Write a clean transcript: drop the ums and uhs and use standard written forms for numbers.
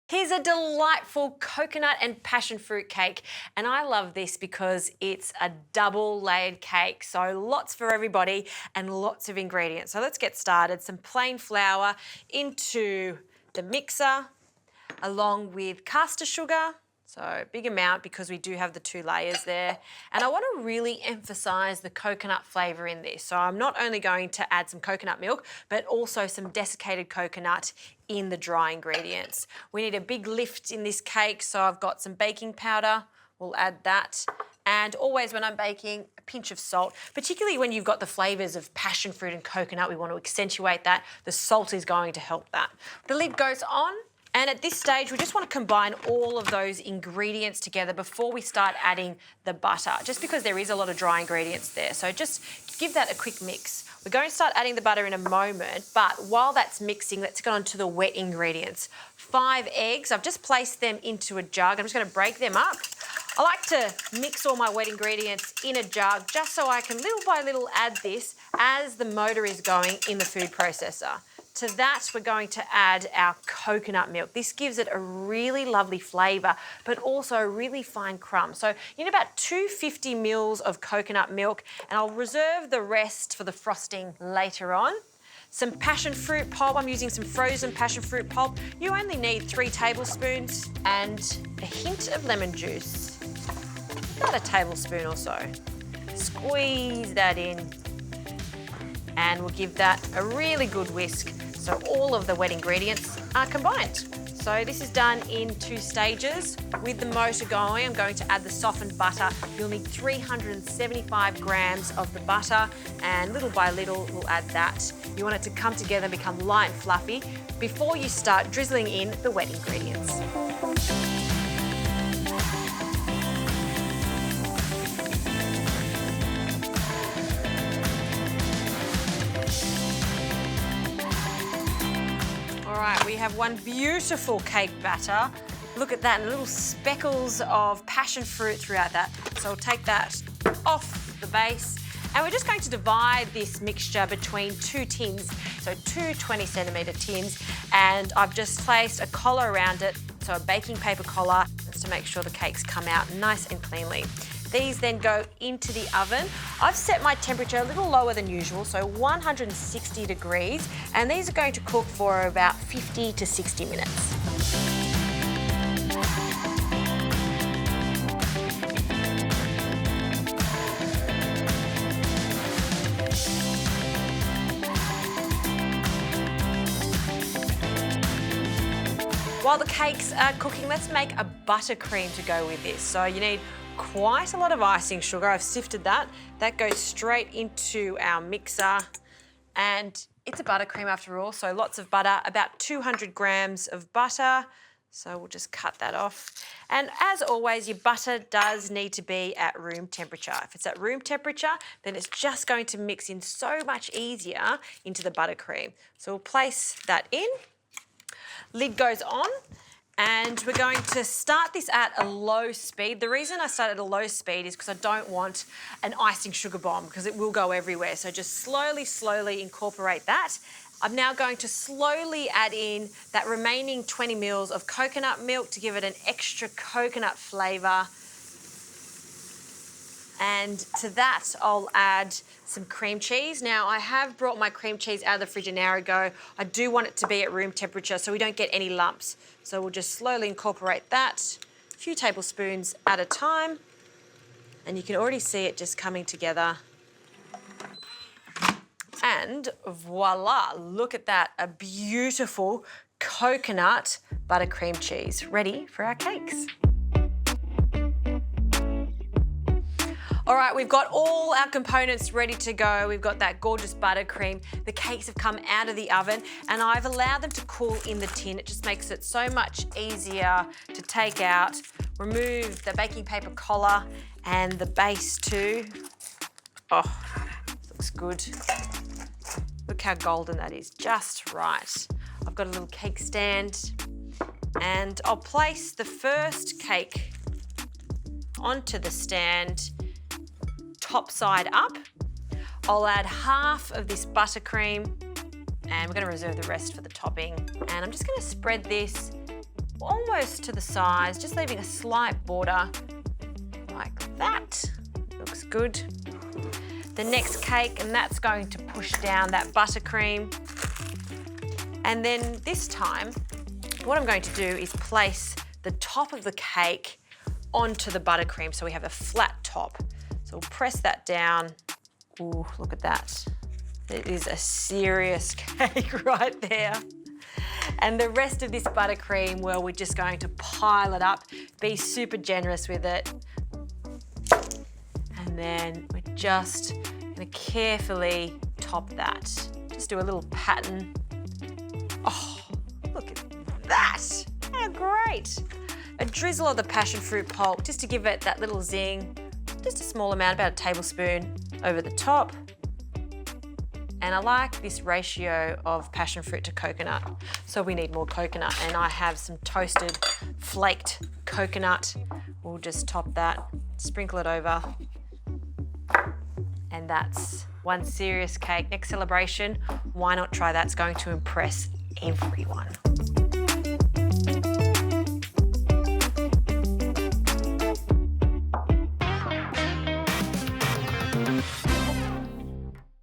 Here's a delightful coconut and passion fruit cake, and I love this because it's a double layered cake, so lots for everybody and lots of ingredients. So let's get started. Some plain flour into the mixer along with caster sugar, so big amount because we do have the 2 layers there. And I want to really emphasize the coconut flavor in this. So I'm not only going to add some coconut milk, but also some desiccated coconut in the dry ingredients. We need a big lift in this cake, so I've got some baking powder. We'll add that. And always when I'm baking, a pinch of salt, particularly when you've got the flavors of passion fruit and coconut, we want to accentuate that. The salt is going to help that. The lid goes on. And at this stage, we just want to combine all of those ingredients together before we start adding the butter, just because there is a lot of dry ingredients there. So just give that a quick mix. We're going to start adding the butter in a moment, but while that's mixing, let's get on to the wet ingredients. 5 eggs, I've just placed them into a jug. I'm just going to break them up. I like to mix all my wet ingredients in a jug just so I can little by little add this as the motor is going in the food processor. To that, we're going to add our coconut milk. This gives it a really lovely flavour, but also a really fine crumb. So you need about 250 mils of coconut milk, and I'll reserve the rest for the frosting later on. Some passion fruit pulp. I'm using some frozen passion fruit pulp. You only need 3 tablespoons and a hint of lemon juice. About a tablespoon or so. Squeeze that in, and we'll give that a really good whisk so all of the wet ingredients are combined. So this is done in 2 stages. With the motor going, I'm going to add the softened butter. You'll need 375 grams of the butter, and little by little we'll add that. You want it to come together and become light and fluffy before you start drizzling in the wet ingredients. All right, we have one beautiful cake batter. Look at that, and little speckles of passion fruit throughout that. So we'll take that off the base, and we're just going to divide this mixture between 2 tins, so 2 20-centimetre tins, and I've just placed a collar around it, so a baking paper collar, just to make sure the cakes come out nice and cleanly. These then go into the oven. I've set my temperature a little lower than usual, so 160 degrees, and these are going to cook for about 50 to 60 minutes. While the cakes are cooking, let's make a buttercream to go with this. So you need quite a lot of icing sugar. I've sifted that. That goes straight into our mixer, and it's a buttercream after all, so lots of butter, about 200 grams of butter. So we'll just cut that off. And as always, your butter does need to be at room temperature. If it's at room temperature, then it's just going to mix in so much easier into the buttercream. So we'll place that in. Lid goes on. And we're going to start this at a low speed. The reason I start at a low speed is because I don't want an icing sugar bomb, because it will go everywhere. So just slowly incorporate that. I'm now going to slowly add in that remaining 20 mils of coconut milk to give it an extra coconut flavour. And to that, I'll add some cream cheese. Now, I have brought my cream cheese out of the fridge an hour ago. I do want it to be at room temperature so we don't get any lumps. So we'll just slowly incorporate that, a few tablespoons at a time. And you can already see it just coming together. And voila, look at that, a beautiful coconut buttercream cheese ready for our cakes. All right, we've got all our components ready to go. We've got that gorgeous buttercream. The cakes have come out of the oven, and I've allowed them to cool in the tin. It just makes it so much easier to take out. Remove the baking paper collar and the base too. Oh, looks good. Look how golden that is, just right. I've got a little cake stand, and I'll place the first cake onto the stand, top side up. I'll add half of this buttercream, and we're going to reserve the rest for the topping. And I'm just going to spread this almost to the size, just leaving a slight border like that. Looks good. The next cake, and that's going to push down that buttercream. And then this time, what I'm going to do is place the top of the cake onto the buttercream so we have a flat top. So we'll press that down. Ooh, look at that. It is a serious cake right there. And the rest of this buttercream, well, we're just going to pile it up, be super generous with it. And then we're just gonna carefully top that. Just do a little pattern. Oh, look at that. How great. A drizzle of the passion fruit pulp just to give it that little zing. Just a small amount, about a tablespoon over the top. And I like this ratio of passion fruit to coconut. So we need more coconut, and I have some toasted flaked coconut. We'll just top that, sprinkle it over. And that's one serious cake. Next celebration, why not try that? It's going to impress everyone.